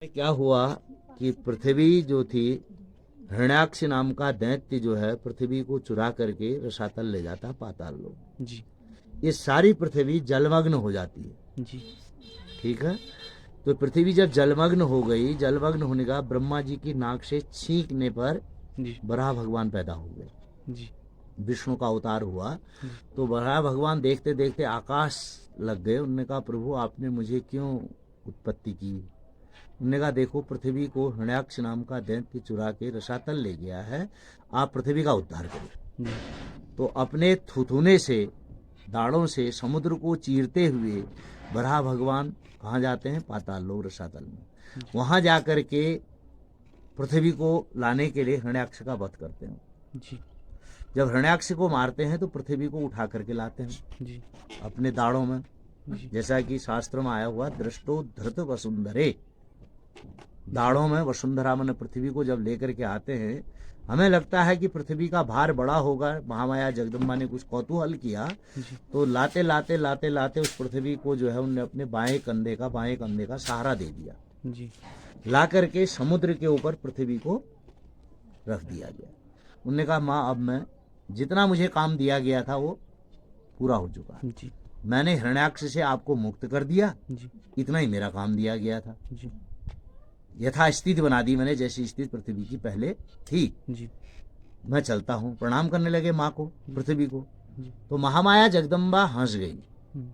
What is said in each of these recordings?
क्या हुआ कि पृथ्वी जो थी, हिरण्याक्ष नाम का दैत्य जो है पृथ्वी को चुरा करके रसातल ले जाता है, पाताल लोक जी ये सारी पृथ्वी जलमग्न हो जाती है। जी ठीक है, तो पृथ्वी जब जलमग्न हो गई, जलमग्न होने का ब्रह्मा जी की नाक से छींकने पर जी वराह भगवान पैदा हो गए। जी विष्णु का अवतार हुआ। जी तो वराह भगवान देखते देखते आकाश लग गए। उन्होंने कहा, प्रभु आपने मुझे क्यों उत्पत्ति की? उन्होंने कहा, देखो पृथ्वी को हिरण्याक्ष नाम का दैत्य चुरा के रसातल ले गया है, आप पृथ्वी का उद्धार करें। जी तो अपने थुथुने से, दाढ़ों से समुद्र को चीरते हुए वराह भगवान कहाँ जाते हैं? पाताल लोक, रसातल में। वहां जाकर के पृथ्वी को लाने के लिए हिरण्याक्ष का वध करते हैं। जी जब हिरण्याक्ष को मारते हैं तो पृथ्वी को उठा करके लाते हैं जी अपने दाढ़ों में, जी जैसा कि शास्त्र में आया हुआ, दृष्टो धृत वसुंधरे। दाढ़ों में वसुंधरा मन पृथ्वी को जब लेकर के आते हैं, हमें लगता है कि पृथ्वी का भार बड़ा होगा। महामाया जगदम्बा ने कुछ कौतूहल किया, जी तो लाते लाते लाते लाते उस पृथ्वी को जो है उनने अपने बाएं कंधे का सहारा दे दिया। जी ला करके समुद्र के ऊपर पृथ्वी को रख दिया गया। उनने कहा, माँ अब मैं जितना मुझे काम दिया गया था वो पूरा हो चुका है। जी मैंने हिरण्याक्ष से आपको मुक्त कर दिया, जी इतना ही मेरा काम दिया गया था। जी यथास्थिति बना दी मैंने, जैसी स्थिति पृथ्वी की पहले थी। जी मैं चलता हूँ। प्रणाम करने लगे माँ को, पृथ्वी को। जी तो महामाया जगदम्बा हंस गई। हम्म,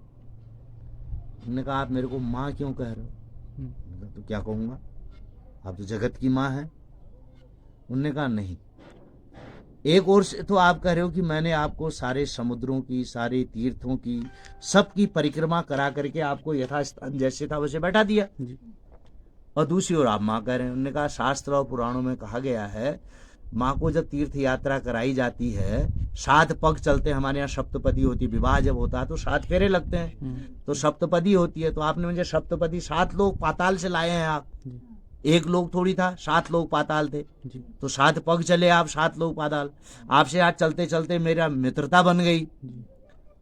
उन्होंने कहा, आप मेरे को माँ क्यों कह रहे हो? हम्म, मैंने कहा, तो क्या कहूँगा, आप तो जगत की माँ है। उन्होंने कहा, नहीं, एक ओर से तो आप कह रहे हो कि मैंने आपको सारे समुद्रों की, सारे तीर्थों की, सबकी परिक्रमा करा करके आपको यथास्थान जैसे था वैसे बैठा दिया, जी और दूसरी ओर आप माँ कह रहे हैं। उन्होंने कहा, शास्त्र और पुराणों में कहा गया है, माँ को जब तीर्थ यात्रा कराई जाती है, 7 पग चलते हैं। हमारे यहाँ सप्तपदी होती है, विवाह जब होता है तो 7 फेरे लगते हैं, तो सप्तपदी होती है। तो आपने मुझे सप्तपदी 7 लोग पाताल से लाए हैं आप। जी एक लोग थोड़ी था, 7 लोग पाताल थे। जी तो 7 पग चले आप, 7 लोग पाताल। आपसे आज चलते चलते मेरा मित्रता बन गई। जी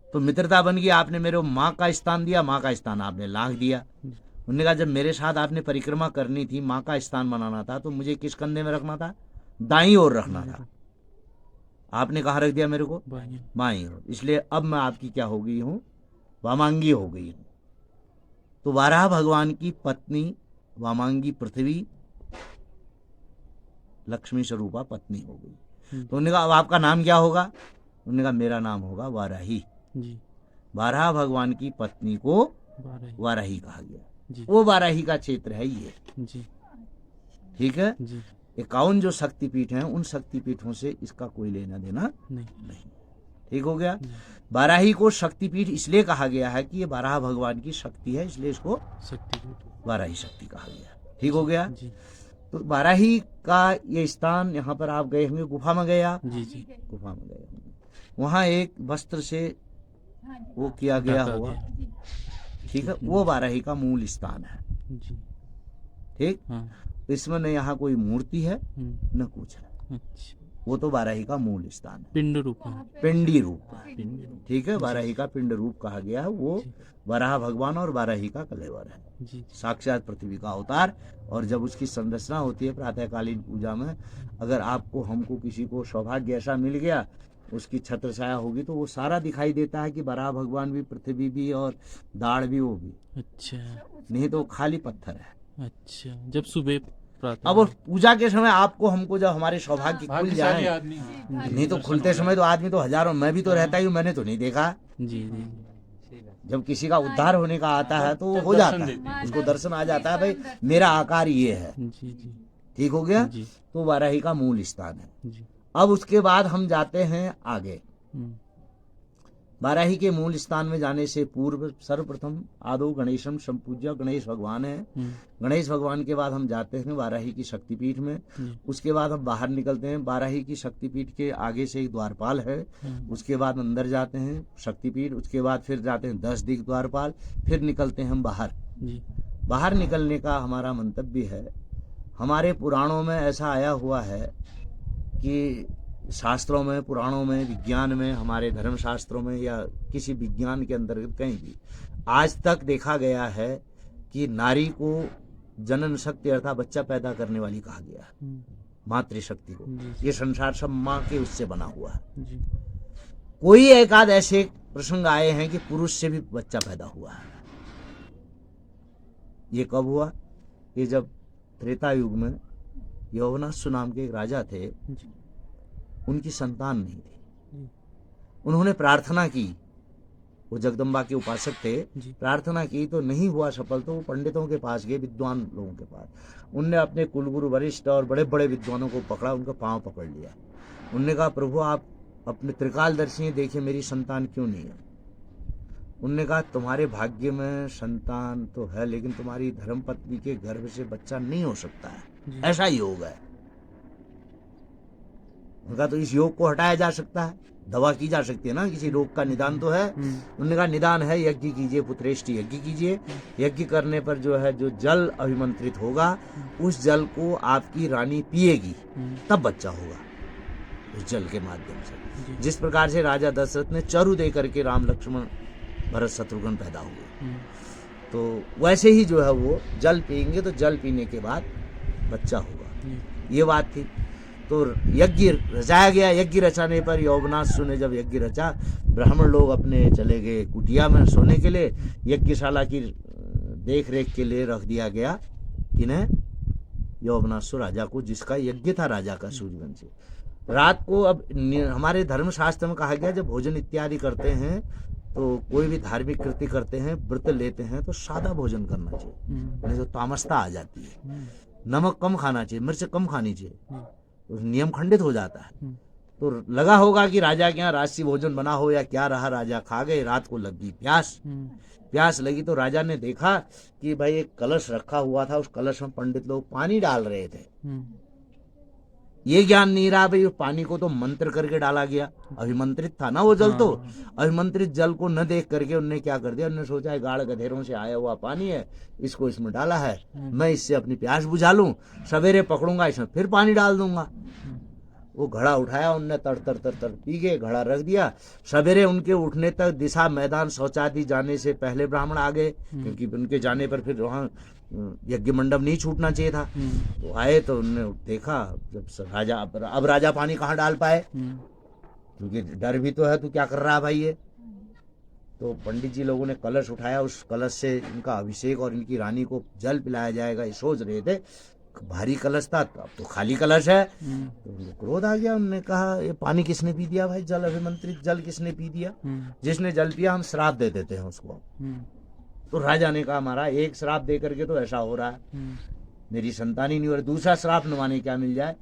तो मित्रता बन गई, आपने मेरे माँ का स्थान दिया, माँ का स्थान आपने लांघ दिया। उन्होंने कहा, जब मेरे साथ आपने परिक्रमा करनी थी, माँ का स्थान बनाना था, तो मुझे किस कंधे में रखना था? दाईं ओर रखना था। आपने कहाँ रख दिया मेरे को? बाएं। बाईं ओर। इसलिए अब मैं आपकी क्या हो गई हूँ? वामांगी हो गई हूँ। तो वाराह भगवान की पत्नी वामांगी पृथ्वी लक्ष्मी स्वरूपा पत्नी हो गई। तो उन्होंने कहा, अब आपका नाम क्या होगा? उन्होंने कहा, मेरा नाम होगा वाराही। जी वाराह भगवान की पत्नी को बारह। वाराही कहा गया। जी वो वाराही का क्षेत्र है ये। जी ठीक है। जी 51 जो शक्तिपीठ हैं, उन शक्तिपीठों से इसका कोई लेना देना नहीं। नहीं। ठीक हो गया। वाराही को शक्तिपीठ इसलिए कहा गया है कि ये वाराह भगवान की शक्ति है, इसलिए इसको शक्तिपीठ। वाराही शक्ति कहा गया। ठीक हो गया। जी तो वाराही का ये स्थान, यहाँ पर आप गए होंगे, गुफा में गए आप? जी जी गुफा में गए होंगे। वहाँ एक वस्त्र से वो किया गया ढका होगा। गया। ठीक है, वो वाराही का मूल स्थान है। जी ठीक। हाँ। इसमें न यहाँ कोई मूर्ति है हम्म, न कुछ है, अच्छा। वो तो वाराही का मूल स्थान है, पिंड रूप में। पिंडी रूप है। पिंड रूप। ठीक है, वाराही का पिंड रूप कहा गया है। वो जी वराह भगवान और वाराही का कलेवर है, जी साक्षात पृथ्वी का अवतार। और जब उसकी संरचना होती है प्रातःकालीन पूजा में, अगर आपको, हमको, किसी को सौभाग्य ऐसा मिल गया, उसकी छत्र छाया होगी, तो वो सारा दिखाई देता है कि वराह भगवान भी, पृथ्वी भी, और दाढ़ भी, वो भी। अच्छा नहीं तो खाली पत्थर है। अच्छा। जब सुबह प्रातः। अब पूजा के समय आपको, हमको, जब हमारे सौभाग्य खुल जाए, नहीं तो खुलते समय तो आदमी तो हजारों, मैं भी तो रहता ही हूँ, मैंने तो नहीं देखा। जी जी जब किसी का उद्धार होने का आता है तो हो जाता है, उसको दर्शन आ जाता है, भाई मेरा आकार ये है। जी जी ठीक हो गया। जी तो वाराही का मूल स्थान है। जी। अब उसके बाद हम जाते हैं आगे। हम्म, वाराही के मूल स्थान में जाने से पूर्व सर्वप्रथम आदो गणेशम संपूज्य, गणेश भगवान है। गणेश भगवान के बाद हम जाते हैं वाराही की शक्तिपीठ में। उसके बाद हम बाहर निकलते हैं। वाराही की शक्तिपीठ के आगे से एक द्वारपाल है, उसके बाद अंदर जाते हैं शक्तिपीठ। उसके बाद फिर जाते हैं 10 दिग द्वारपाल, फिर निकलते हैं हम बाहर। जी बाहर निकलने का हमारा मंतव्य है, हमारे पुराणों में ऐसा आया हुआ है कि शास्त्रों में, पुराणों में, विज्ञान में, हमारे धर्म शास्त्रों में, या किसी विज्ञान के अंतर्गत कहीं भी आज तक देखा गया है कि नारी को जनन शक्ति अर्थात बच्चा पैदा करने वाली कहा गया है, मातृशक्ति को। जी ये संसार सब माँ के उससे बना हुआ है। जी कोई एक आध ऐसे प्रसंग आए हैं कि पुरुष से भी बच्चा पैदा हुआ है। ये कब हुआ? ये जब त्रेता युग में यौवनासु नाम के एक राजा थे, जी उनकी संतान नहीं थी। जी उन्होंने प्रार्थना की, वो जगदम्बा के उपासक थे, जी प्रार्थना की तो नहीं हुआ सफल, तो वो पंडितों के पास गए, विद्वान लोगों के पास। उनने अपने कुलगुरु वरिष्ठ और बड़े बड़े विद्वानों को पकड़ा, उनका पांव पकड़ लिया। उनने कहा, प्रभु आप अपने त्रिकालदर्शी हैं, देखिए मेरी संतान क्यों नहीं है। उनने कहा, तुम्हारे भाग्य में संतान तो है, लेकिन तुम्हारी धर्मपत्नी के गर्भ से बच्चा नहीं हो सकता है, जी ऐसा योग है। उनका तो इस योग को हटाया जा सकता है, दवा की जा सकती है ना, किसी रोग का निदान तो है। उन्होंने कहा निदान है, यज्ञ कीजिए, पुत्रेष्टि यज्ञ कीजिए। यज्ञ करने पर जो है जो जल अभिमंत्रित होगा, उस जल को आपकी रानी पिएगी, तब बच्चा होगा उस जल के माध्यम से। जिस प्रकार से राजा दशरथ ने चरु दे करके राम लक्ष्मण भरत शत्रुघ्न पैदा हुए, तो वैसे ही जो है वो जल पिएंगे तो जल पीने के बाद बच्चा होगा। ये बात थी। तो यज्ञ रचाया गया। यज्ञ रचाने पर यौवनासु ने जब यज्ञ रचा, ब्राह्मण लोग अपने चले गए कुटिया में सोने के लिए। यज्ञशाला की देख रेख के लिए रख दिया गया किन्हें? यौवनासु राजा को, जिसका यज्ञ था राजा का सूर्यवंशी। रात को अब हमारे धर्मशास्त्र में कहा गया, जब भोजन इत्यादि करते हैं तो कोई भी धार्मिक कृत्य करते हैं, व्रत लेते हैं, तो सादा भोजन करना चाहिए, नहीं तो तामसता आ जाती है। नमक कम खाना चाहिए, मिर्च कम खानी चाहिए, तो नियम खंडित हो जाता है। तो लगा होगा कि राजा के यहाँ राशि भोजन बना हो या क्या रहा, राजा खा गए। रात को लगी प्यास लगी तो राजा ने देखा कि भाई एक कलश रखा हुआ था, उस कलश में पंडित लोग पानी डाल रहे थे। ये ज्ञान नहीं रहा भाई उस पानी को तो मंत्र करके डाला गया, अभिमंत्रित था ना वो जल। तो अभिमंत्रित जल को न देख करके उनने क्या कर दिया, उन्होंने सोचा है गाढ़ गधेरों से आया हुआ पानी है, इसको इसमें डाला है, मैं इससे अपनी प्यास बुझा लूं, सवेरे पकड़ूंगा इसमें फिर पानी डाल दूंगा। वो घड़ा उठाया, उनने तड़ तड़ तड़ तड़ पी गए, घड़ा रख दिया। सवेरे उनके उठने तक दिशा मैदान शौचादि जाने से पहले ब्राह्मण आ गए, क्योंकि उनके जाने पर फिर वहाँ यज्ञ मंडप नहीं छूटना चाहिए था। तो आए तो उनने देखा, जब राजा अब राजा पानी कहाँ डाल पाए, क्योंकि डर भी तो है, तू क्या कर रहा है भाई ये। तो पंडित जी लोगों ने कलश उठाया, उस कलश से इनका अभिषेक और इनकी रानी को जल पिलाया जाएगा, ये सोच रहे थे। भारी कलश था, अब तो खाली कलश है। तो उनको क्रोध आ गया। उन्होंने कहा ये पानी किसने पी दिया भाई, जल अभिमंत्रित जल किसने पी दिया? जिसने जल पिया हम श्राप दे देते हैं उसको। तो राजा ने कहा महाराज एक श्राप दे करके तो ऐसा हो रहा है, मेरी संतान ही नहीं हो रही, दूसरा श्राप नवाने क्या मिल जाए।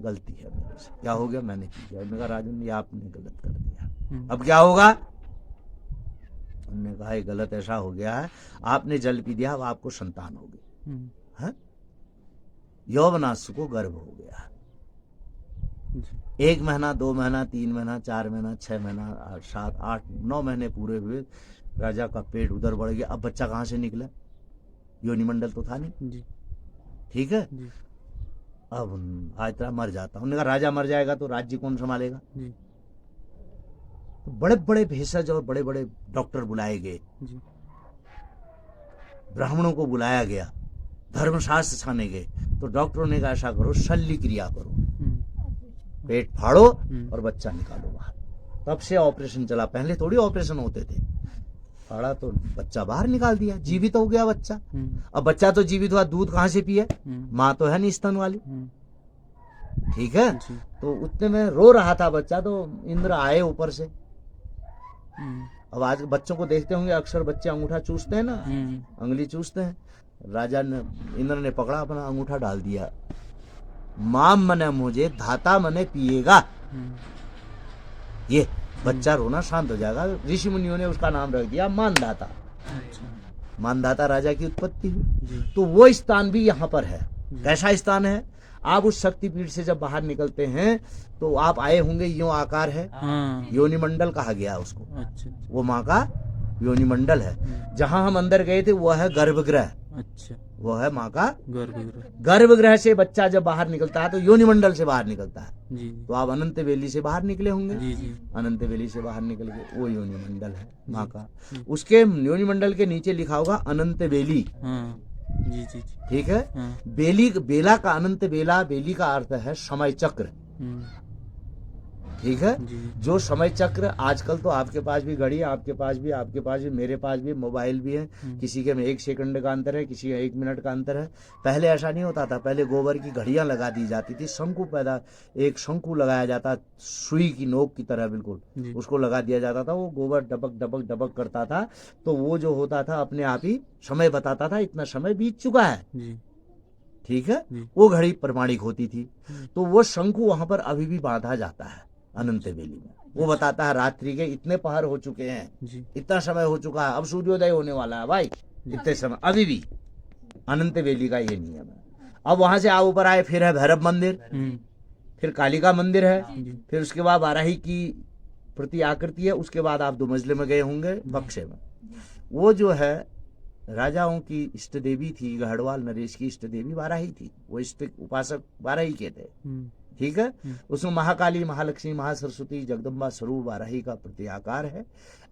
गलती है मेरे से, क्या हो गया, मैंने की दिया। उन्होंने कहा राजन ये आपने गलत कर दिया, अब क्या होगा? उन्होंने कहा ये गलत ऐसा हो गया है, आपने जल पी दिया, अब आपको संतान होगी। है यौवनासु को गर्भ हो गया। 1 महीना, 2 महीना, 3 महीना, 4 महीना, 6 महीना, 7, 8, 9 महीने पूरे हुए। राजा का पेट उधर बढ़ गया। अब बच्चा कहाँ से निकला? योनिमंडल तो था नहीं। ठीक है। अब आज तरह मर जाता। उन्होंने कहा राजा मर जाएगा तो राज्य कौन संभालेगा? तो बड़े बड़े भेषज और बड़े बड़े डॉक्टर बुलाए गए, ब्राह्मणों को बुलाया गया, धर्मशास्त्र छाने गए। तो डॉक्टरों ने कहा ऐसा करो, शल्य क्रिया करो, पेट फाड़ो और बच्चा निकालो बाहर। तब से ऑपरेशन चला, पहले थोड़ी ऑपरेशन होते थे। फाड़ा तो बच्चा बाहर निकाल दिया, जीवित हो गया बच्चा। अब बच्चा तो जीवित हुआ, दूध कहाँ से पिए? माँ तो है नहीं स्तन वाली। ठीक है। तो उतने में रो रहा था बच्चा, तो इंद्र आए ऊपर से। अब आज बच्चों को देखते होंगे, अक्सर बच्चे अंगूठा चूसते हैं ना, अंगुली चूसते हैं। राजा ने, इंद्र ने पकड़ा, अपना अंगूठा डाल दिया। माम मने मुझे, धाता मने पिएगा। ये बच्चा रोना शांत हो जाएगा। ऋषि मुनियों ने उसका नाम रख दिया मानदाता। मानदाता राजा की उत्पत्ति हुई। तो वो स्थान भी यहाँ पर है। कैसा स्थान है? आप उस शक्तिपीठ से जब बाहर निकलते हैं तो आप आए होंगे, यूं आकार है, योनिमंडल कहा गया उसको। वो माँ का योनिमंडल है। जहां हम अंदर गए थे वो है गर्भगृह। अच्छा, वो है माँ का गर्भगृह। गर्भगृह से बच्चा जब बाहर निकलता है तो योनिमंडल से बाहर निकलता है। जी। तो आप अनंत वेली से बाहर निकले होंगे। जी। अनंत वेली से बाहर निकल के वो योनिमंडल है माँ का। उसके योनिमंडल के नीचे लिखा होगा अनंत वेली। जी जी जी। ठीक है। हाँ। बेली, बेला का अनंत बेला, बेली का अर्थ है समय चक्र। ठीक है। जी जी। जो समय चक्र आजकल तो आपके पास भी घड़ी है, आपके पास भी, मेरे पास भी मोबाइल भी है। किसी के में 1 सेकंड का अंतर है, किसी का 1 मिनट का अंतर है। पहले ऐसा नहीं होता था। पहले गोबर की घड़ियां लगा दी जाती थी। शंकु पैदा, एक शंकु लगाया जाता, सुई की नोक की तरह बिल्कुल, जी। उसको लगा दिया जाता था। वो गोबर डबक डबक डबक करता था, तो वो जो होता था अपने आप ही समय बताता था, इतना समय बीत चुका है। जी ठीक है। जी। वो घड़ी प्रमाणिक होती थी। तो वो शंकु वहां पर अभी भी बांधा जाता है अनंत बेली में। वो बताता है रात्रि के इतने पहर हो चुके हैं, जी। इतना समय हो चुका है, अब सूर्योदय होने वाला है भाई, इतने समय अभी भी। अनंत बेली का ये नियम है। अब वहां से आप ऊपर आए, फिर है भैरव मंदिर, फिर कालिका मंदिर है, फिर उसके बाद वाराही की प्रति आकृति है। उसके बाद आप 2 मंजिले में गए होंगे बक्से में। वो जो है राजाओं की इष्ट देवी थी, गढ़वाल नरेश की इष्ट देवी वाराही थी। वो इष्ट उपासक वाराही के थे। ठीक है। उसमें महाकाली, महालक्ष्मी, महासरस्वती, जगदम्बा स्वरूप वाराही का प्रत्याकार है।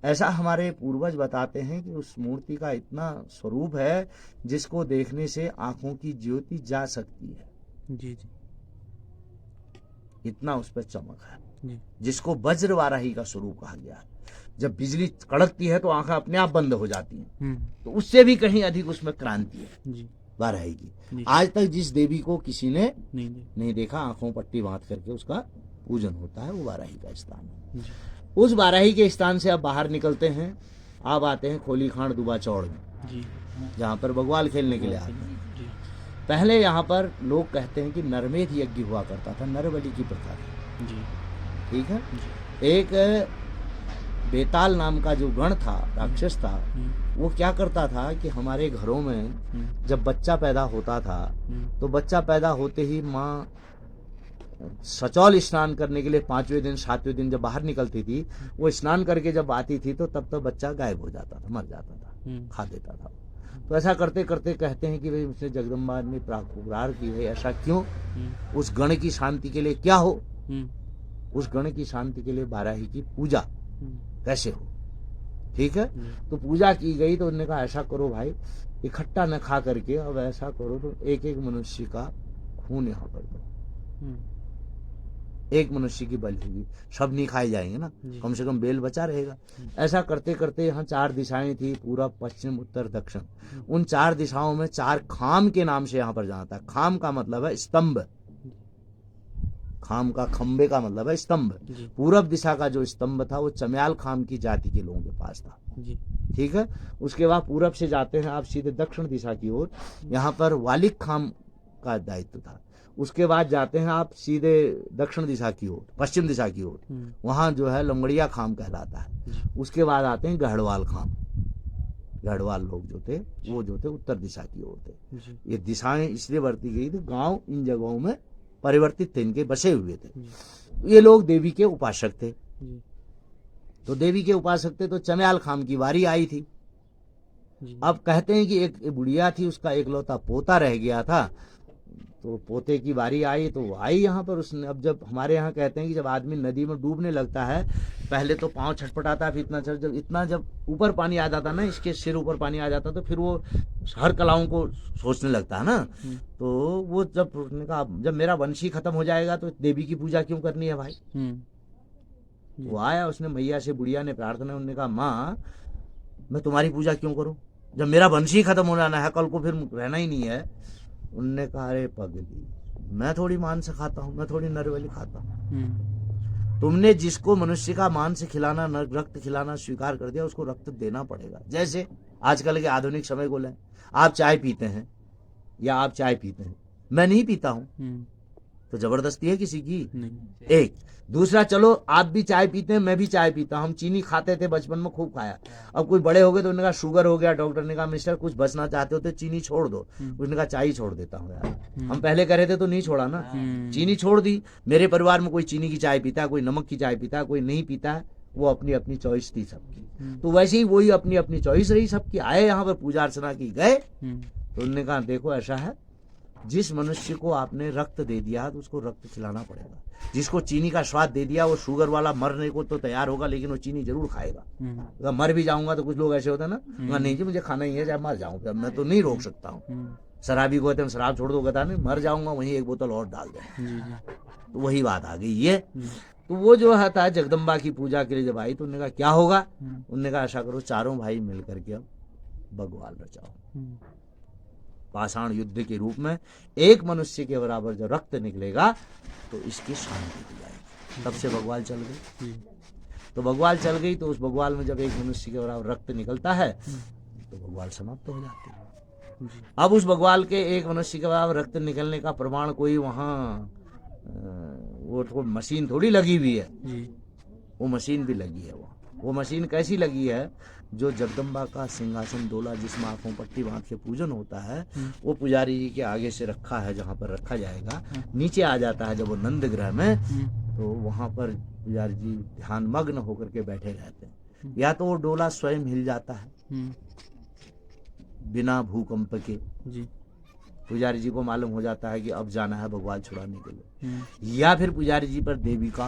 ऐसा हमारे पूर्वज बताते हैं कि उस मूर्ति का इतना स्वरूप है जिसको देखने से आंखों की ज्योति जा सकती है। जी जी। इतना उस पर चमक है, जी। जिसको वज्र वाराही का स्वरूप कहा गया है। जब बिजली कड़कती है तो आंखें अपने आप बंद हो जाती हैं। तो उससे भी कहीं अधिक उसमें क्रांति है जी। वाराही की। आज तक जिस देवी को किसी ने नहीं देखा, आंखों पट्टी बांध करके उसका पूजन होता है, वो वाराही का स्थान है। जी। उस वाराही के स्थान से अब बाहर निकलते हैं, अब आते हैं खोली खांड दुबा चौड़ में, जी। जहाँ पर बग्वाल खेलने के लिए आते हैं। जी। पहले यहाँ पर लोग कहते हैं कि नरमेध यज्ञ हुआ करता था, नरबलि की प्रथा थी। जी। ठीक है। एक बेताल नाम का जो गण था, राक्षस था, वो क्या करता था कि हमारे घरों में जब बच्चा पैदा होता था, तो बच्चा पैदा होते ही माँ सचौल स्नान करने के लिए 5वें दिन 7वें दिन जब बाहर निकलती थी, वो स्नान करके जब आती थी तो तब तक बच्चा गायब हो जाता था, मर जाता था, खा देता था। तो ऐसा करते करते कहते हैं कि भाई उसने जगदम्बा ने पुकार की, भाई ऐसा क्यों? उस गण की शांति के लिए क्या हो? उस गण की शांति के लिए वाराही की पूजा कैसे हो? ठीक है। तो पूजा की गई तो उन्होंने कहा ऐसा करो भाई, इकट्ठा न खा करके अब ऐसा करो तो एक एक मनुष्य का खून यहाँ पर दो, एक मनुष्य की बलि होगी, सब नहीं खाए जाएंगे ना, कम से कम बेल बचा रहेगा। ऐसा करते करते यहाँ 4 दिशाएं थी, पूरब, पश्चिम, उत्तर, दक्षिण। उन 4 दिशाओं में 4 खाम के नाम से यहाँ पर जाना था। खाम का मतलब है स्तंभ, खाम का खंबे का मतलब है स्तंभ। पूरब दिशा का जो स्तंभ था वो चम्याल खाम की जाति के लोगों के पास था। ठीक है। उसके बाद पूरब से जाते हैं आप सीधे दक्षिण दिशा की ओर, यहाँ पर वालिक खाम का दायित्व था। उसके बाद जाते हैं आप सीधे दक्षिण दिशा की ओर, पश्चिम दिशा की ओर, वहां जो है लंगड़िया खाम कहलाता है। उसके बाद आते हैं गढ़वाल खाम। गढ़वाल लोग जो थे वो जो थे उत्तर दिशा की ओर थे। ये दिशाएं इसलिए बरती गई थी, गांव इन जगहों में परिवर्तित थे, इनके बसे हुए थे। ये लोग देवी के उपासक थे। तो देवी के उपासक थे तो चम्याल खाम की बारी आई थी। अब कहते हैं कि एक बुढ़िया थी, उसका एकलौता पोता रह गया था, तो पोते की बारी आई तो आई यहाँ पर उसने। अब जब हमारे यहाँ कहते हैं कि जब आदमी नदी में डूबने लगता है, पहले तो पाँव छटपटाता, फिर जब ऊपर पानी आ जाता ना, इसके सिर ऊपर पानी आ जाता, तो फिर वो हर कलाओं को सोचने लगता है ना। तो वो जब उसने कहा जब मेरा वंशी खत्म हो जाएगा तो देवी की पूजा क्यों करनी है भाई? वो आया, उसने मैया से, बुढ़िया ने प्रार्थना, उन्होंने कहा माँ मैं तुम्हारी पूजा क्यों करूं जब मेरा वंशी खत्म हो जाना है, कल को फिर रहना ही नहीं है। उनने कहा अरे पगली, मैं थोड़ी मांस खाता हूँ, मैं थोड़ी नरबलि खाता हूँ। तुमने जिसको मनुष्य का मांस खिलाना, रक्त खिलाना स्वीकार कर दिया, उसको रक्त देना पड़ेगा। जैसे आजकल के आधुनिक समय को लें, आप चाय पीते हैं या आप चाय पीते हैं, मैं नहीं पीता हूँ, तो जबरदस्ती है किसी की? नहीं। एक दूसरा, चलो आप भी चाय पीते हैं, मैं भी चाय पीता हूँ, हम चीनी खाते थे बचपन में, खूब खाया। अब कोई बड़े हो गए तो उन्होंने कहा शुगर हो गया, डॉक्टर ने कहा मिस्टर कुछ बचना चाहते हो तो चीनी छोड़ दो। उसने कहा चाय छोड़ देता हूँ यार, हम पहले कह रहे थे तो नहीं छोड़ा ना, चीनी छोड़ दी। मेरे परिवार में कोई चीनी की चाय पीता है, कोई नमक की चाय पीता है, कोई नहीं पीता है, वो अपनी अपनी चॉइस थी सबकी। तो वैसे ही वही अपनी अपनी चॉइस रही सबकी। आए यहाँ पर पूजा अर्चना की, गए तो उन्होंने कहा देखो ऐसा है, जिस मनुष्य को आपने रक्त दे दिया तो उसको रक्त खिलाना पड़ेगा। जिसको चीनी का स्वाद दे दिया वो शुगर वाला मरने को तो तैयार होगा, लेकिन वो चीनी जरूर खाएगा। अगर मर भी जाऊंगा तो कुछ लोग ऐसे होते हैं ना, नहीं जी मुझे खाना ही है, चाहे मर जाऊं, जब मैं तो नहीं रोक सकता हूँ। शराबी को कहते हैं शराब छोड़ दो, कहता नहीं मर जाऊंगा वहीं एक बोतल और डाल दे। तो वही बात आ गई ये। तो वो जो था जगदम्बा की पूजा के लिए जब आई तो उन्होंने कहा क्या होगा, उन्होंने कहा ऐसा करो चारों भाई मिल करके अब बग्वाल रचाओ। पाषाण युद्ध के रूप में एक मनुष्य के बराबर जब रक्त निकलेगा तो इसकी शांति हो जाएगी। तब से बग्वाल चल गई। तो बग्वाल चल गई तो उस बग्वाल में जब एक मनुष्य के बराबर रक्त निकलता है तो बग्वाल समाप्त हो जाती है। अब उस बग्वाल के एक मनुष्य के बराबर रक्त निकलने का प्रमाण कोई वहाँ वो तो मशीन थोड़ी लगी हुई है, वो मशीन भी लगी है। वो मशीन कैसी लगी है, जो जगदम्बा का सिंहासन डोला जिसमें आंखों पट्टी बांध के पूजन होता है, वो पुजारी जी के आगे से रखा है, जहाँ पर रखा जाएगा नीचे आ जाता है जब वो नंद ग्रह में, तो वहाँ पर पुजारी जी ध्यान मग्न होकर के बैठे रहते हैं। या तो वो डोला स्वयं हिल जाता है बिना भूकंप के, पुजारी जी को मालूम हो जाता है कि अब जाना है बग्वाल छुड़ाने के लिए, या फिर पुजारी जी पर देवी का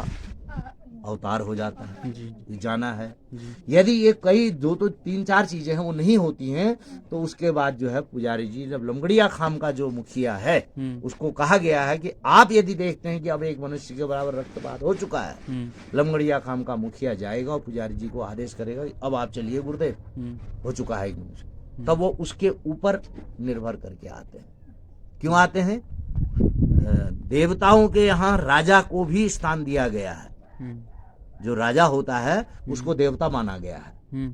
अवतार हो जाता है कि जाना है। यदि ये कई दो तो तीन चार चीजें हैं वो नहीं होती हैं तो उसके बाद जो है पुजारी जी, जब लमगड़िया खाम का जो मुखिया है उसको कहा गया है कि आप यदि देखते हैं कि अब एक मनुष्य के बराबर रक्तपात हो चुका है, लमगड़िया खाम का मुखिया जाएगा और पुजारी जी को आदेश करेगा कि अब आप चलिए गुरुदेव, हो चुका है एक मनुष्य, तब वो उसके ऊपर निर्भर करके आते हैं। क्यों आते हैं? देवताओं के यहाँ राजा को भी स्थान दिया गया है। जो राजा होता है उसको देवता माना गया है।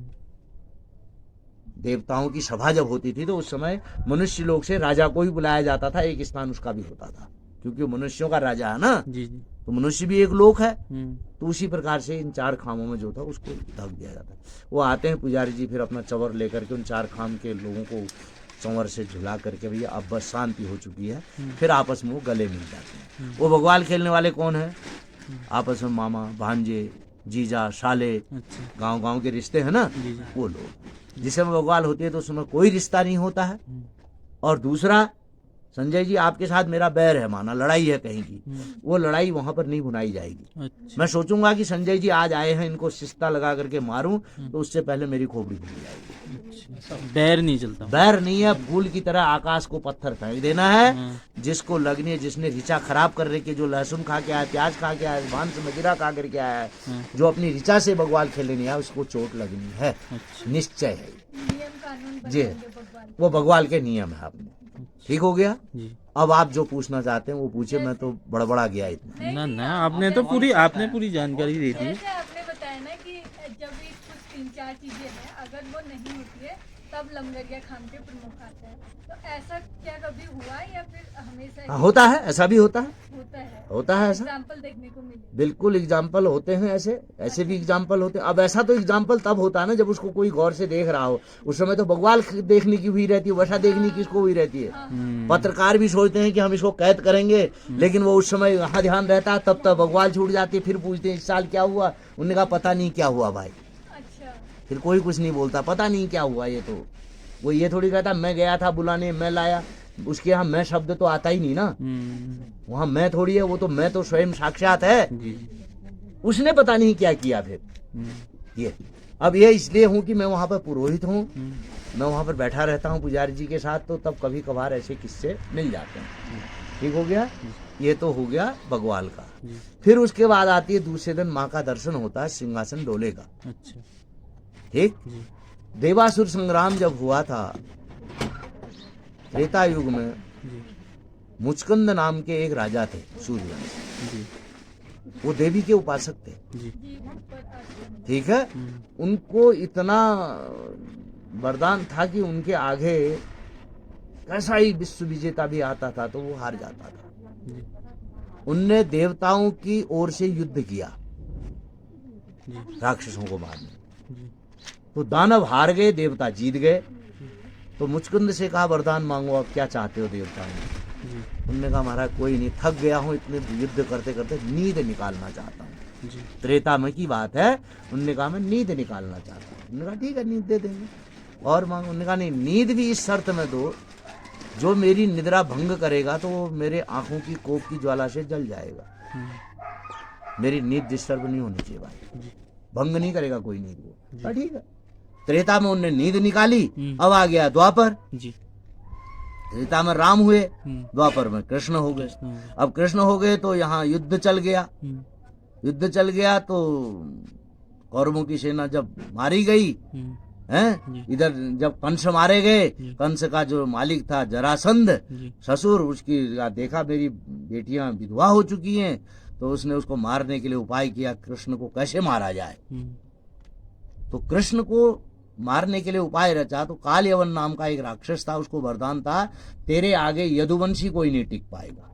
देवताओं की सभा जब होती थी तो उस समय मनुष्य लोग से राजा को ही बुलाया जाता था, एक स्थान उसका भी होता था, क्योंकि वो मनुष्यों का राजा है ना, तो मनुष्य भी एक लोक है। तो उसी प्रकार से इन चार खामों में जो था उसको ढक दिया जाता है। वो आते हैं पुजारी जी, फिर अपना चंवर लेकर के उन चार खाम के लोगों को चंवर से झुला करके भैया अब बस शांति हो चुकी है, फिर आपस में वो गले मिल जाते हैं। वो बग्वाल खेलने वाले कौन है? आपस में मामा भांजे जीजा साले, गांव गांव के रिश्ते हैं ना, वो लोग। जिसमें बग्वाल होती है तो उसमें कोई रिश्ता नहीं होता है। और दूसरा, संजय जी आपके साथ मेरा बैर है, माना लड़ाई है कहीं की, वो लड़ाई वहां पर नहीं भुनाई जाएगी। मैं सोचूंगा कि संजय जी आज आए हैं, इनको शिस्ता लगा करके मारूं तो उससे पहले मेरी खोपड़ी भूल जाएगी। बैर नहीं चलता, बैर नहीं है। फूल की तरह आकाश को पत्थर फेंक देना है। जिसको लगनी है, जिसने ऋचा खराब कर रही, जो लहसुन खा के आया, प्याज खा के आया, भान से मदिरा खा करके आया है, जो अपनी ऋचा से बग्वाल खेलने नहीं आया, उसको चोट लगनी है, निश्चय है जी। वो बग्वाल के नियम है अपने। ठीक हो गया जी। अब आप जो पूछना चाहते हैं वो पूछे, मैं तो बड़बड़ा गया इतना। ना आपने पूरी जानकारी दे दी। आपने बताया ना कि जब भी कुछ 3-4 चीजें हैं, अगर वो नहीं होती है तब लमगड़िया खाम के प्रमुख आता है, तो ऐसा क्या कभी हुआ या फिर हमेशा होता है? ऐसा भी होता है ऐसा एग्जाम्पल देखने को मिले? बिल्कुल एग्जाम्पल होते हैं, ऐसे भी एग्जाम्पल होते हैं। अब ऐसा तो एग्जाम्पल तब होता है ना जब उसको कोई गौर से देख रहा हो। उस समय तो बग्वाल देखने की हुई रहती है, वर्षा देखने की इसको हुई रहती है। पत्रकार भी सोचते हैं कि हम इसको कैद करेंगे, लेकिन वो उस समय यहाँ ध्यान रहता है, तब तक बग्वाल छूट जाती है। फिर पूछते हैं इस साल क्या हुआ, उन्होंने कहा पता नहीं क्या हुआ भाई। फिर कोई कुछ नहीं बोलता, पता नहीं क्या हुआ। ये तो वो ये थोड़ी कहता मैं गया था बुलाने, मैं लाया, उसके यहाँ मैं शब्द तो आता ही नहीं ना, वहाँ मैं थोड़ी है, वो तो मैं तो स्वयं साक्षात है। उसने पता नहीं क्या किया। फिर ये अब ये इसलिए हूँ कि मैं वहाँ पर पुरोहित हूँ, मैं वहाँ पर बैठा रहता हूँ पुजारी जी के साथ, तो तब कभी कभार ऐसे किस्से मिल जाते हैं। ठीक हो गया, ये तो हो गया बग्वाल का। फिर उसके बाद आती है दूसरे दिन माँ का दर्शन होता है, सिंहासन डोले का। ठीक, देवासुर संग्राम जब हुआ था त्रेता युग में, मुचकंद नाम के एक राजा थे सूर्यवंश, वो देवी के उपासक थे। ठीक है, उनको इतना वरदान था कि उनके आगे कैसा ही विश्व विजेता भी आता था तो वो हार जाता था। उनने देवताओं की ओर से युद्ध किया राक्षसों को मारने, तो दानव हार गए, देवता जीत गए। तो मुचकुंद से कहा वरदान मांगो, अब क्या चाहते हो देवताओं ने? उनने कहा महाराज कोई नहीं, थक गया हूँ इतने युद्ध करते करते, नींद निकालना चाहता हूँ। त्रेता में की बात है। उनने कहा मैं नींद निकालना चाहता हूँ। उन्होंने कहा ठीक है नींद दे देंगे, और मांगो। उन्होंने कहा नहीं, नींद भी इस शर्त में दो जो मेरी निद्रा भंग करेगा तो वो मेरे आंखों की कोप की ज्वाला से जल जाएगा। मेरी नींद डिस्टर्ब नहीं होनी चाहिए भाई, भंग नहीं करेगा कोई नींद को। तो ठीक है, त्रेता में उनने नींद निकाली, अब आ गया द्वापर। जी। त्रेता में राम हुए, द्वापर में कृष्ण हो गए। अब कृष्ण हो गए तो यहाँ युद्ध चल गया। युद्ध चल गया तो कौरवों की सेना जब मारी गई हैं, इधर जब कंस मारे गए, कंस का जो मालिक था जरासंध ससुर, उसकी देखा मेरी बेटियां विधवा हो चुकी हैं, तो उसने उसको मारने के लिए उपाय किया कृष्ण को कैसे मारा जाए। तो कृष्ण को मारने के लिए उपाय रचा। तो काल यवन नाम का एक राक्षस था, उसको वरदान था तेरे आगे यदुवंशी कोई नहीं टिक पाएगा।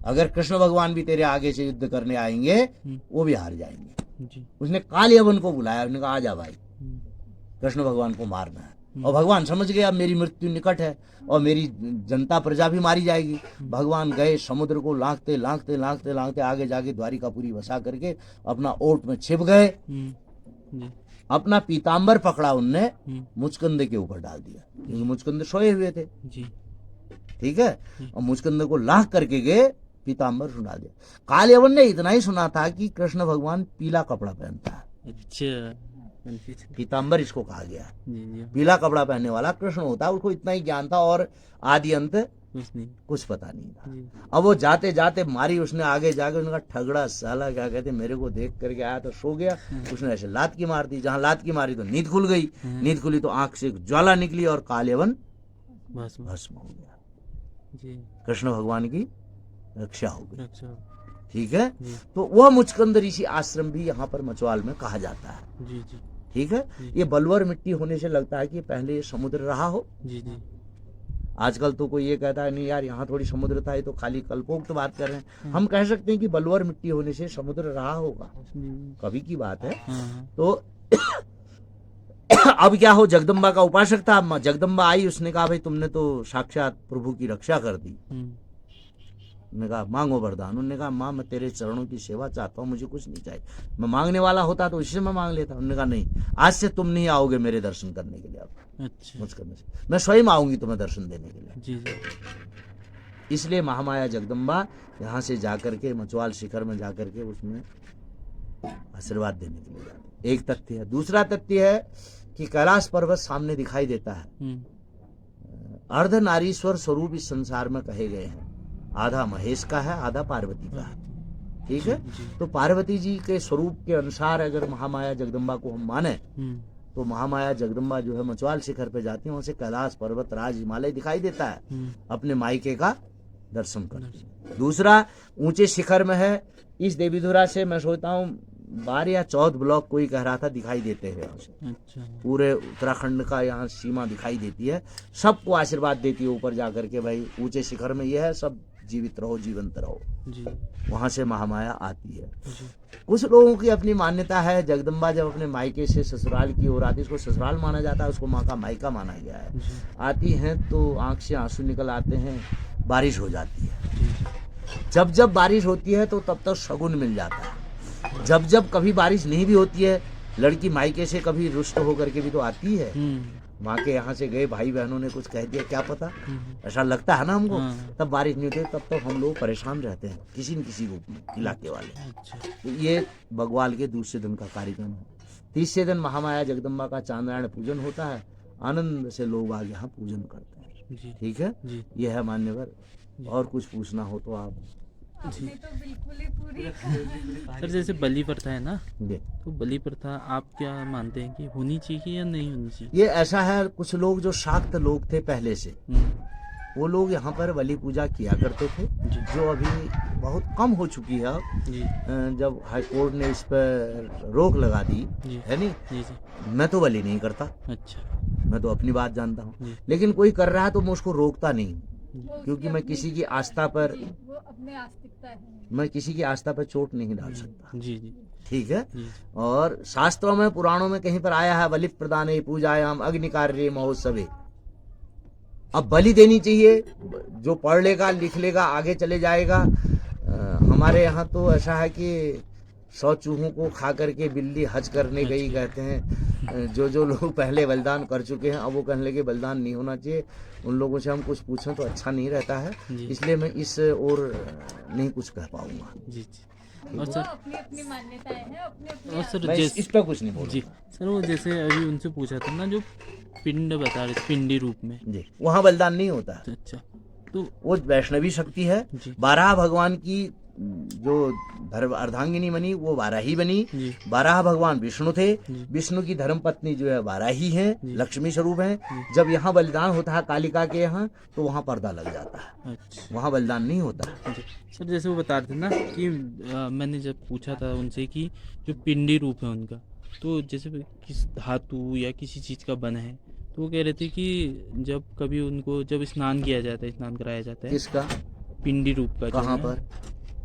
अगर कृष्ण भगवान भी तेरे आगे से युद्ध करने आएंगे वो भी हार जाएंगे। उसने काल यवन को बुलाया, उसने कहा आजा भाई, कृष्ण भगवान को मारना है। और भगवान समझ गए अब मेरी मृत्यु निकट है और मेरी जनता प्रजा भी मारी जाएगी। भगवान गए, समुद्र को लांघते लांघते लांघते लांघते आगे जाके द्वारिकापुरी बसा करके अपना ओट में छिप गए। अपना पीताम्बर पकड़ा उनने, मुचकंद के ऊपर डाल दिया, क्योंकि मुचकंद सोए हुए थे। ठीक है, और मुचकंद को लाख करके गए, पीताम्बर सुना दिया। काल यवन ने इतना ही सुना था कि कृष्ण भगवान पीला कपड़ा पहनता है। अच्छा, पीताम्बर इसको कहा गया, पीला कपड़ा पहनने वाला कृष्ण होता है। उसको इतना ही ज्ञान था और आदि अंत कुछ पता नहीं था। अब वो जाते जाते मारी उसने, आगे जाके उनका ठगड़ा साला क्या कहते मेरे को देख करके आया तो सो गया। उसने ऐसे लात की मार दी, जहां लात की मारी तो नींद खुल गई। नींद खुली तो आंख से ज्वाला निकली और काल यवन भस्म हो गया। कृष्ण भगवान की रक्षा हो गई। ठीक है, तो वह मुचकंद ऋषि आश्रम भी यहाँ पर मचवाल में कहा जाता है। ठीक है, ये बलवर मिट्टी होने से लगता है कि पहले ये समुद्र रहा हो। आजकल तो कोई ये कहता है नहीं यार यहाँ थोड़ी समुद्र था, ये तो खाली कल्पोक्त बात कर रहे हैं। हम कह सकते हैं कि बलवर मिट्टी होने से समुद्र रहा होगा, कभी की बात है। तो अब क्या हो, जगदम्बा का उपासक था, जगदम्बा आई, उसने कहा भाई तुमने तो साक्षात प्रभु की रक्षा कर दी। उन्होंने कहा मांगो वरदान। उन्होंने कहा माँ मैं तेरे चरणों की सेवा चाहता हूँ, मुझे कुछ नहीं चाहिए। मैं मांगने वाला होता तो इससे मैं मांग लेता। उन्होंने कहा नहीं, आज से तुम नहीं आओगे मेरे दर्शन करने के लिए। अब मुझकंद से मैं स्वयं आऊंगी तुम्हें दर्शन देने के लिए। इसलिए महामाया जगदम्बा यहाँ से जाकर के मचवाल शिखर में जाकर के उसमें आशीर्वाद देने के लिए जाती। एक तथ्य है। दूसरा तथ्य है कि कैलाश पर्वत सामने दिखाई देता है। अर्ध नारीश्वर स्वरूप इस संसार में कहे गए हैं। आधा महेश का है, आधा पार्वती का है। ठीक है, तो पार्वती जी के स्वरूप के अनुसार अगर महामाया जगदम्बा को हम माने तो महामाया जगदम्बा जो है मचवाल शिखर पे जाती है, वहां से कैलाश पर्वत राज हिमालय दिखाई देता है, अपने मायके का दर्शन करती है। दूसरा, ऊंचे शिखर में है। इस देवीधुरा से मैं सोचता हूँ 12 या 14 ब्लॉक कोई कह रहा था दिखाई देते हैं यहाँ से। पूरे उत्तराखंड का यहाँ सीमा दिखाई देती है। सबको आशीर्वाद देती है ऊपर जाकर के भाई ऊंचे शिखर में ये है, सब जीवित रहो, जीवंत रहो। वहां से महामाया आती है। कुछ लोगों की अपनी मान्यता है, जगदम्बा जब अपने मायके से ससुराल की ओर आती है, उसको ससुराल माना जाता है, उसको माँ का मायका माना गया है। आती हैं तो आंख से आंसू निकल आते हैं, बारिश हो जाती है। जब जब बारिश होती है तो तब तक शगुन मिल जाता है। जब जब कभी बारिश नहीं भी होती है, लड़की मायके से कभी रुष्ट होकर के भी तो आती है। माँ के यहाँ से गए भाई बहनों ने कुछ कह दिया, क्या पता, ऐसा लगता है ना हमको। तब बारिश नहीं होती, तब तक हम लोग परेशान रहते हैं किसी न किसी रूप में, इलाके वाले। तो ये बग्वाल के दूसरे दिन का कार्यक्रम है। तीसरे दिन महामाया जगदम्बा का चांद्रायण पूजन होता है। आनंद से लोग आगे यहाँ पूजन करते हैं। ठीक है, ये है मान्यवर। और कुछ पूछना हो तो आप। आपने तो बिल्कुल ही पूरी सर जैसे बलि प्रथा है ना, तो बलि प्रथा आप क्या मानते हैं कि होनी चाहिए या नहीं होनी चाहिए? ये ऐसा है, कुछ लोग जो शाक्त लोग थे पहले से, वो लोग यहाँ पर बलि पूजा किया करते थे, जो अभी बहुत कम हो चुकी है अब। जब हाई कोर्ट ने इस पर रोक लगा दी है नहीं, मैं तो बलि नहीं करता। अच्छा, मैं तो अपनी बात जानता हूँ, लेकिन कोई कर रहा है तो मैं उसको रोकता नहीं, क्योंकि मैं किसी की आस्था पर, वो अपने आस्तिकता है, मैं किसी की आस्था पर चोट नहीं डाल सकता। जी जी, ठीक है। और शास्त्रों में, पुराणों में कहीं पर आया है बलि प्रदाने पूजायाम अग्नि कार्य महोत्सवे। अब बलि देनी चाहिए, जो पढ़ लेगा लिख लेगा आगे चले जाएगा। हमारे यहाँ तो ऐसा है कि 100 चूहों को खा करके बिल्ली हज करने गई कहते हैं, जो लोग पहले बलिदान कर चुके हैं अब वो कहने लगे बलिदान नहीं होना चाहिए, उन लोगों से हम कुछ पूछें तो अच्छा नहीं रहता है, जी। इसलिए मैं इस और नहीं कुछ कह पाऊंगा। जी जी। और वो सर अपनी अपनी मान्यताएं हैं, अपने और सर मैं जैसे इस पर कुछ नहीं बोलूंगा। जी सर, वो जैसे अभी उनसे पूछा था ना, जो पिंड बता रहे थे पिंडी रूप में, जी, वहाँ बलिदान नहीं होता है, अच्छा तो वो वैष्णवी शक्ति है। जी 12 भगवान की जो धर्म अर्धांगिनी बनी वो वाराही बनी। जी 12 भगवान विष्णु थे, जी। विष्णु की धर्म पत्नी जो है वाराही है, जी। लक्ष्मी स्वरूप है। जब यहाँ बलिदान होता है कालिका के यहाँ तो वहाँ पर्दा लग जाता है, अच्छा वहाँ बलिदान नहीं होता है। जी। सर जैसे वो बता रहे थे ना कि मैंने जब पूछा था उनसे कि जो पिंडी रूप है उनका, तो जैसे किस धातु या किसी चीज़ का बना है, तो वो कह रहे थे कि जब कभी उनको जब स्नान किया जाता है, स्नान कराया जाता है किसका, पिंडी रूप का, जो कहाँ है, पर,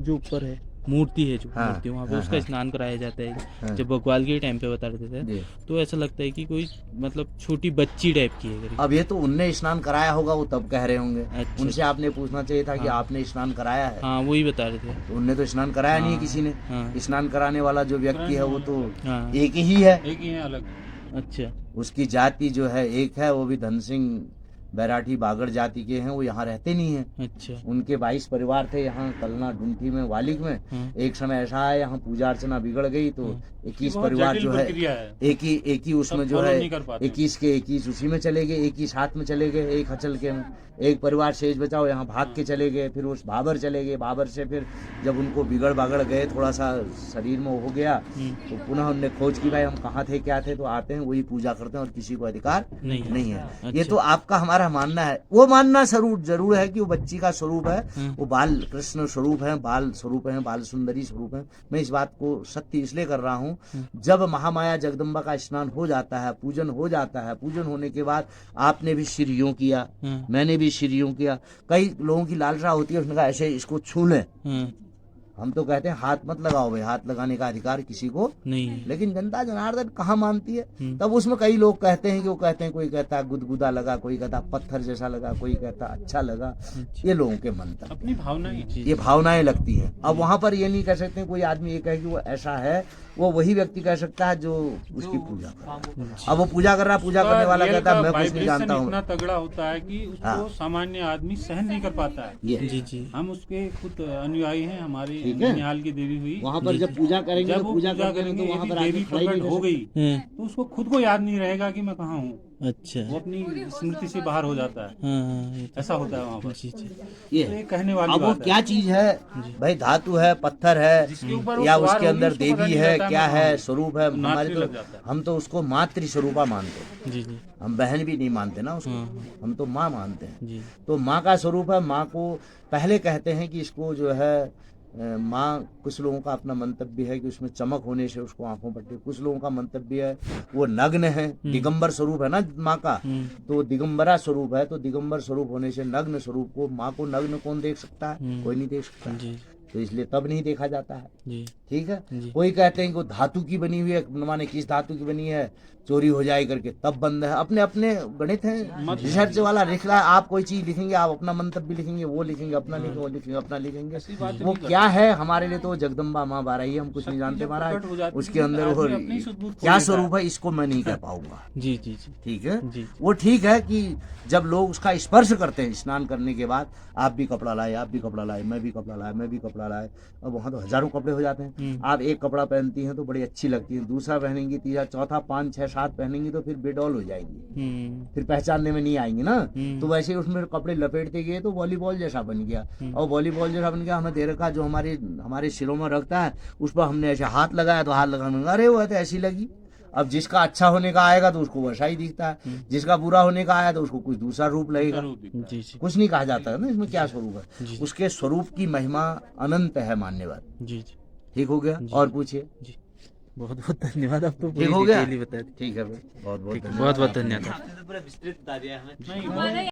जो ऊपर है मूर्ति है, जो हाँ, मूर्ति वहाँ पे हाँ, उसका हाँ। स्नान कराया जाता है। हाँ। जब बकवाल के टाइम पे बता रहे थे जी। तो ऐसा लगता है कि कोई मतलब छोटी बच्ची टाइप की है करके। अब ये तो उनने स्नान कराया होगा, वो तब कह रहे होंगे। अच्छा। उनसे आपने पूछना चाहिए था कि हाँ। आपने स्नान कराया है, हाँ वही बता रहे थे। तो उनने तो स्नान कराया नहीं है हाँ, किसी ने। हाँ। स्नान कराने वाला जो व्यक्ति है वो तो हाँ एक ही है, एक ही है अलग। अच्छा उसकी जाति जो है एक है, वो भी धन सिंह बैराठी बागड़ जाति के हैं, वो यहाँ रहते नहीं हैं। अच्छा उनके 22 परिवार थे यहाँ कलना ढूंढी में वालिक में। हाँ। एक समय ऐसा है यहाँ पूजा अर्चना बिगड़ गई तो हाँ। 21 बहुत परिवार जटिल जो है प्रक्रिया है। एक ही उसमें सब जो follow है नहीं कर पाते। 21 के 21 उसी में चले गए, 21 हाथ में चले गए, एक हचल के में। एक परिवार शेष बचाओ यहाँ भाग के चले गए, फिर उस भाबर चले गए, भाबर से फिर जब उनको बिगड़ बागड़ गए, थोड़ा सा शरीर में हो गया तो पुनः उनने खोज की भाई हम कहाँ थे क्या थे, तो आते हैं वही पूजा करते हैं और किसी को अधिकार नहीं है। ये अच्छा। तो आपका हमारा मानना है, वो मानना जरूर है कि वो बच्ची का स्वरूप है, वो बाल कृष्ण स्वरूप है, बाल स्वरूप है, बाल सुंदरी स्वरूप है। मैं इस बात को सत्य इसलिए कर रहा हूँ, जब महामाया जगदम्बा का स्नान हो जाता है, पूजन हो जाता है, पूजन होने के बाद आपने भी सिर यूं किया, हाँ। मैंने भी सिर यूं किया। कई लोगों की लालसा होती है, उसने कहा ऐसे इसको छू लें, हाँ हम तो कहते हैं हाथ मत लगाओ भाई, हाथ लगाने का अधिकार किसी को नहीं है। लेकिन जनता जनार्दन कहाँ मानती है। हम्म। तब उसमें कई लोग कहते हैं कि वो कहते हैं, कोई कहता है गुदगुदा लगा, कोई कहता पत्थर जैसा लगा, कोई कहता अच्छा लगा। अच्छा। ये लोगों के मंतव्य, अपनी भावना ही। जी ये भावनाएं लगती हैं। अब वहां पर ये नहीं कह सकते हैं, कोई आदमी ये कहे कि वो ऐसा है, वो वही व्यक्ति कह सकता है जो उसकी पूजा कर रहा है। अब वो पूजा कर रहा है, पूजा करने वाला कहता है मैं कुछ नहीं जानता हूँ। इतना तगड़ा होता है कि उसको हाँ। सामान्य आदमी सहन नहीं कर पाता है। ये जी जी। हम उसके खुद अनुयायी हैं, हमारी ठीक है। निहाल की देवी हुई। वहां पर जब पूजा करेंगे जब तो वो पूजा पूजा करेंगे तो करेंगे, वहां यदि पर आदमी देवी खड़ा ही नहीं प्रकट कर हो गई हाँ तो उसको खुद को याद नहीं रहेगा कि मैं कहाँ हूँ। अच्छा। वो अपनी स्मृति से बाहर हो जाता है। हाँ ये तो- ऐसा होता है वहाँ पर। जी जी। ये तो ये कहने वाली अब वो बात है। क्या चीज है भाई, धातु है, पत्थर जिसके है, ऊपर वो या सवार उसके होगी, अंदर उसको पता देवी नहीं है, रहता क्या मैं है, कहाँ स्वरूप है। हूँ। हमारे नाचने लग जाता तो है। हम तो उसको मातृ स्वरूपा मानते हैं, जी जी। हम बहन भी नहीं मानते ना उसको, हाँ। हम तो माँ मानते हैं। जी तो माँ का स्वरूप है। माँ को पहले कहते हैं कि इसको जो है माँ, कुछ लोगों का अपना मंतव्य है कि उसमें चमक होने से उसको आंखों पर, कुछ लोगों का मंतव्य है वो नग्न है, दिगंबर स्वरूप है ना माँ का, तो दिगंबरा स्वरूप है। तो दिगंबर स्वरूप होने से नग्न स्वरूप को, माँ को नग्न कौन देख सकता है, कोई नहीं देख सकता, जी तो इसलिए तब नहीं देखा जाता है। जी। ठीक है। जी। कोई कहते हैं कि वो धातु की बनी हुई है, माने किस धातु की बनी है, चोरी हो जाए करके तब बंद है। अपने अपने गणित हैं, रिसर्च वाला लिख रहा है, आप कोई चीज लिखेंगे, आप अपना मंतव्य लिखेंगे, वो लिखेंगे अपना, लिखेंगे वो लिखेंगे अपना, लिखेंगे वो क्या है। हमारे लिए तो जगदम्बा माँ बाराही, हम कुछ नहीं जानते महाराज, उसके अंदर वो क्या स्वरूप है इसको मैं नहीं कह पाऊंगा। जी जी जी। ठीक है। जी। वो ठीक है कि जब लोग उसका स्पर्श करते हैं स्नान करने के बाद, आप भी कपड़ा लाए, आप भी कपड़ा लाए, मैं भी कपड़ा लाए, मैं भी कपड़ा लाए, अब वहाँ तो हजारों कपड़े हो जाते हैं। आप एक कपड़ा पहनती हैं तो बड़ी अच्छी लगती है, दूसरा पहनेंगी, तीसरा, चौथा, 5, 6, 7 पहनेंगी तो फिर बेडौल हो जाएंगी, फिर पहचानने में नहीं आएंगी ना। तो वैसे ही उसमें कपड़े लपेटते गए तो वॉलीबॉल जैसा बन गया, और वॉलीबॉल जैसा बन गया, हमें दे रखा जो हमारे सिरों में रखता है, उस पर हमने ऐसे हाथ लगाया तो हाथ लगाने अरे वो तो ऐसी लगी। अब जिसका अच्छा होने का आएगा तो उसको वैसा ही दिखता है, जिसका बुरा होने का आया तो उसको कुछ दूसरा रूप लगेगा। जी जी। कुछ नहीं कहा जाता है ना इसमें क्या स्वरूप है, जी। उसके स्वरूप की महिमा अनंत है मान्यवर। जी जी। ठीक हो गया। और पूछिए। जी बहुत बहुत धन्यवाद, आप तो ठीक हो गया। बता दी। ठीक है भाई, बहुत बहुत बहुत बहुत धन्यवाद। नहीं,